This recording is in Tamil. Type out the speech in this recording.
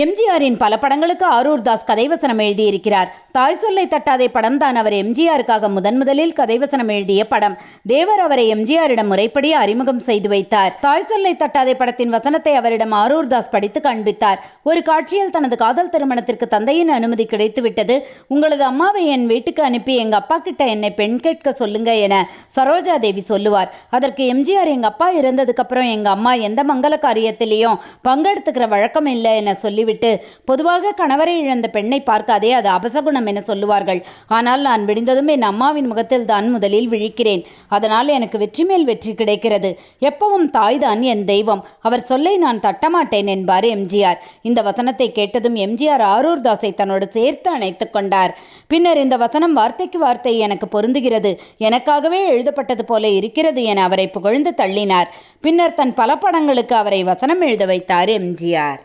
எம்ஜிஆரின் பல படங்களுக்கு ஆரூர் தாஸ் கதைவசனம் எழுதியிருக்கிறார். தாய் சொல்லை தட்டாதே படம் தான் அவர் எம்ஜிஆருக்காக முதலில் கதைவசனம் எழுதிய படம். தேவர் அவரை எம்ஜிஆரிடம் முறைப்படி அறிமுகம் செய்து வைத்தார். தாய் சொல்லை தட்டாதே படத்தின் வசனத்தை அவரிடம் ஆரூர் தாஸ் படித்து காண்பித்தார். ஒரு காட்சியில் தனது காதல் திருமணத்திற்கு தந்தையின் அனுமதி கிடைத்துவிட்டது, உங்களது அம்மாவை என் வீட்டுக்கு அனுப்பி எங்க அப்பா கிட்ட என்னை பெண் கேட்க சொல்லுங்க என சரோஜா தேவி சொல்லுவார். அதற்கு எம்ஜிஆர், எங்க அப்பா இறந்ததுக்கு அப்புறம் எங்க அம்மா எந்த மங்கள காரியத்திலையும் பங்கெடுத்துக்கிற வழக்கம் இல்லை என சொல்லிவிட்டு, பொதுவாக கணவரை இழந்த பெண்ணை பார்க்காதே, அது அபசகுணம் என சொல்லுவார்கள். ஆனால் நான் விடிந்ததும் என் அம்மாவின் முகத்தில் தான் முதலில் விழிக்கிறேன். அதனால் எனக்கு வெற்றி மேல் வெற்றி கிடைக்கிறது. எப்பவும் தாய்தான் என் தெய்வம், அவர் சொல்லை நான் தட்டமாட்டேன் என்பார் எம்ஜிஆர். இந்த வசனத்தை கேட்டதும் எம்ஜிஆர் ஆரூர் தாஸை தன்னோடு சேர்த்து அணைத்துக் கொண்டார். பின்னர் இந்த வசனம் வார்த்தைக்கு வார்த்தை எனக்கு பொருந்துகிறது, எனக்காகவே எழுதப்பட்டது போல இருக்கிறது என அவரை புகழ்ந்து தள்ளினார். பின்னர் தன் பல படங்களுக்கு அவரை வசனம் எழுத வைத்தார் எம்ஜிஆர்.